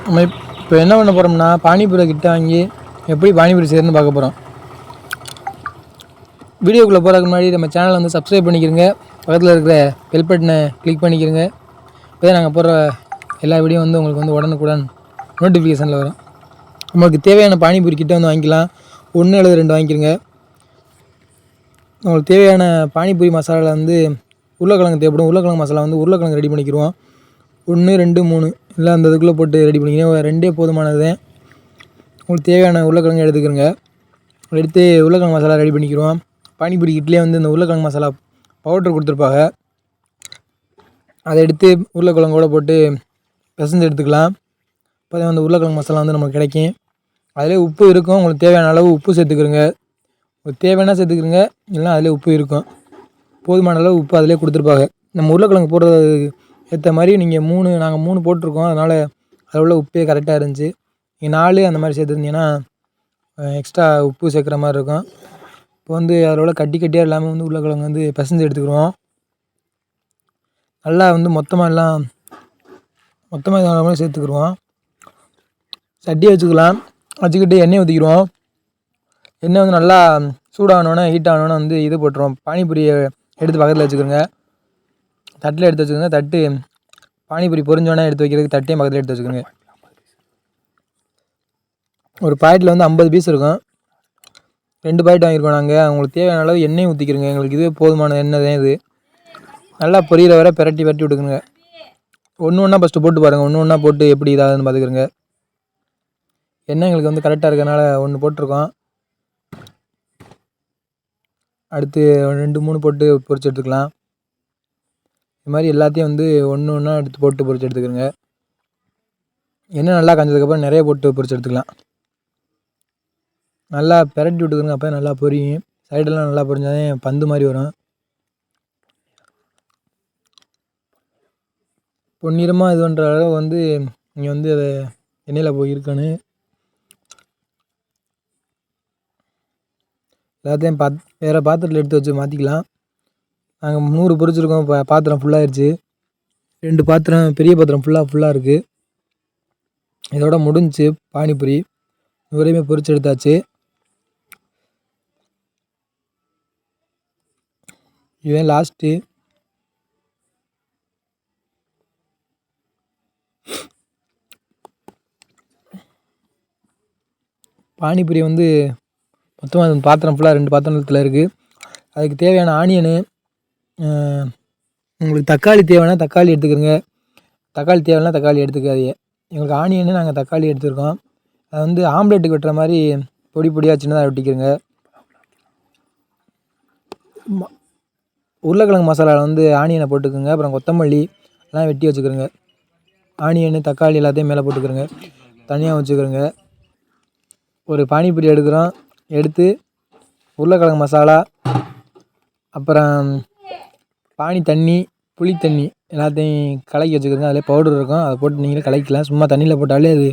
நம்ம இப்போ என்ன பண்ண போகிறோம்னா பானிபூரி கிட்ட வாங்கி எப்படி பானிபூரி செய்யணும்னு பார்க்க போகிறோம். வீடியோக்குள்ளே போகிறதுக்கு முன்னாடி நம்ம சேனலை வந்து சப்ஸ்கிரைப் பண்ணிக்கிறங்க, பக்கத்தில் இருக்கிற பெல் பட்டனை கிளிக் பண்ணிக்கிறங்க. இப்போ நாங்கள் போடுற எல்லா வீடியோ வந்து உங்களுக்கு வந்து உடனுக்குடன் நோட்டிஃபிகேஷனில் வரும். நமக்கு தேவையான பானிபூரி கிட்ட வந்து வாங்கிக்கலாம். 1 அல்லது 2 வாங்கிக்கிறங்க. உங்களுக்கு தேவையான பானிபூரி மசாலாவில் வந்து உருளைக்கிழங்கு தேவைப்படும். உருளைக்கிழங்கு மசாலா வந்து உருளைக்கிழங்கு ரெடி பண்ணிக்கிடுவோம். 1, 2, 3 இல்லை அந்த இதுக்குள்ளே போட்டு ரெடி பண்ணிக்கிறேன். 2 போதுமானது. உங்களுக்கு தேவையான உருளைக்கிழங்கு எடுத்துக்கிறங்க. எடுத்து உருளைக்கிழங்கு மசாலா ரெடி பண்ணிக்கிறோம். பானிபூரி கிட்லேயே வந்து இந்த உருளைக்கிழங்கு மசாலா பவுட்ரு கொடுத்துருப்பாங்க. அதை எடுத்து உருளைக்கிழங்கோடு போட்டு பிசைஞ்சு எடுத்துக்கலாம். அப்போ தான் வந்து உருளைக்கிழங்கு மசாலா வந்து நமக்கு கிடைக்கும். அதிலே உப்பு இருக்கும். உங்களுக்கு தேவையான அளவு உப்பு சேர்த்துக்கிறங்க. உங்களுக்கு தேவையான சேர்த்துக்கிறங்க, இல்லைனா அதிலே உப்பு இருக்கும். போதுமான அளவு உப்பு அதிலே கொடுத்துருப்பாங்க. நம்ம உருளைக்கிழங்கு போடுறது ஏற்ற மாதிரி நாங்கள் 3 போட்டிருக்கோம். அதனால் அதில் உள்ள உப்பே கரெக்டாக இருந்துச்சு. நீங்கள் 4 அந்த மாதிரி சேர்த்துருந்தீங்கன்னா எக்ஸ்ட்ரா உப்பு சேர்க்குற மாதிரி இருக்கும். இப்போ வந்து அதில் உள்ள கட்டியாக இல்லாமல் வந்து உருளைக்கிழங்கு வந்து பிசைஞ்சு எடுத்துக்கிடுவோம். நல்லா வந்து மொத்தமாக இதான மாதிரி சேர்த்துக்கிடுவோம். சட்டியை வச்சுக்கலாம். வச்சுக்கிட்டு எண்ணெய் ஊற்றிக்கிடுவோம். எண்ணெய் வந்து நல்லா சூடானோன்னே ஹீட் ஆனோன்னே வந்து இது போட்டுருவோம். பானிபூரியை எடுத்து பக்கத்தில் வச்சுக்கிறோங்க. தட்டில் எடுத்து வச்சுக்கோங்க. தட்டு பானிபூரி பொரிஞ்சோன்னே எடுத்து வைக்கிறதுக்கு தட்டையும் பக்கத்தில் எடுத்து வச்சுக்கோங்க. ஒரு பாக்கெட்டில் வந்து 50 பீஸ் இருக்கும். 2 பாக்கெட் வாங்கியிருக்கோம் நாங்கள். உங்களுக்கு தேவையான அளவு எண்ணெய் ஊற்றிக்கிறோங்க. எங்களுக்கு இது போதுமான எண்ணெய் தான் இது. நல்லா பொரியிற வரை பிரட்டி விட்டுக்குங்க. ஒன்று ஒன்றா ஃபஸ்ட்டு போட்டு பாருங்கள். ஒன்று ஒன்றா போட்டு எப்படி இதாகுதுன்னு பார்த்துக்கிறோங்க. எண்ணெய் எங்களுக்கு வந்து கரெக்டாக இருக்கிறனால 1 போட்டிருக்கோம். அடுத்து 2, 3 போட்டு பொரிச்சு எடுத்துக்கலாம். இது மாதிரி எல்லாத்தையும் வந்து ஒன்று ஒன்றா எடுத்து போட்டு பொரிச்சு எடுத்துக்கிறோங்க. எண்ணெய் நல்லா காஞ்சதுக்கப்புறம் நிறைய போட்டு பொரிச்சு எடுத்துக்கலாம். நல்லா பிரட்டி விட்டுக்கிறோங்க. அப்போ நல்லா பொரியும். சைடெல்லாம் நல்லா பொரிஞ்சாதான் பந்து மாதிரி வரும். பொன்னிறமாக இது பண்ணுற அளவு வந்து நீங்கள் வந்து அதை எண்ணெயில் போய் இருக்கணும். எல்லாத்தையும் வேறு பாத்திரத்தில் எடுத்து வச்சு மாற்றிக்கலாம். நாங்கள் 100 பொரிச்சிருக்கோம். இப்போ பாத்திரம் ஃபுல்லாகிடுச்சு. 2 பாத்திரம் பெரிய பாத்திரம் ஃபுல்லாக இருக்குது. இதோட முடிஞ்சிச்சு பானிபூரி. வரையுமே பொரிச்சு எடுத்தாச்சு. இதுதான் லாஸ்ட்டு. பானிபூரி வந்து மொத்தமாக பாத்திரம் ஃபுல்லாக 2 பாத்திரத்தில் இருக்குது. அதுக்கு தேவையான ஆனியனு, உங்களுக்கு தக்காளி தேவைன்னா தக்காளி எடுத்துக்கிறோங்க. தக்காளி தேவைன்னா தக்காளி எடுத்துக்காதீங்க. எங்களுக்கு ஆனியனு நாங்கள் தக்காளி எடுத்துருக்கோம். அதை வந்து ஆம்லேட்டுக்கு வெட்டுற மாதிரி பொடி பொடியாக சின்னதாக வெட்டிக்கிறோங்க. உருளைக்கிழங்கு மசாலாவில் வந்து ஆனியனை போட்டுக்கோங்க. அப்புறம் கொத்தமல்லி எல்லாம் வெட்டி வச்சுக்கிறோங்க. ஆனியனு தக்காளி எல்லாத்தையும் மேலே போட்டுக்கிறோங்க. தனியாக வச்சுக்கிறோங்க. ஒரு பானிபூரி எடுக்கிறோம். எடுத்து உருளைக்கிழங்கு மசாலா, அப்புறம் பானி தண்ணி, புளி தண்ணி எல்லாத்தையும் கலக்கி வச்சுக்கிறோங்க. அதில் பவுடர் இருக்கும். அதை போட்டு நீங்களே கலக்கிக்கலாம். சும்மா தண்ணியில் போட்டாலே அது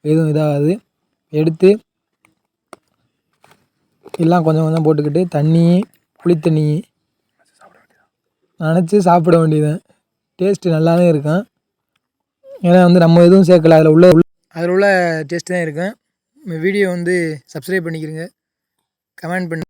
எதுவும் இதாகாது. எடுத்து எல்லாம் கொஞ்சம் கொஞ்சம் போட்டுக்கிட்டு தண்ணி, புளி தண்ணி நினச்சி சாப்பிட வேண்டியது. டேஸ்ட்டு நல்லா தான் இருக்கும். ஏன்னா வந்து நம்ம எதுவும் சேர்க்கல. அதில் உள்ள டேஸ்ட்டு தான் இருக்கும். வீடியோ வந்து சப்ஸ்கிரைப் பண்ணிக்கிறங்க, கமெண்ட் பண்ணி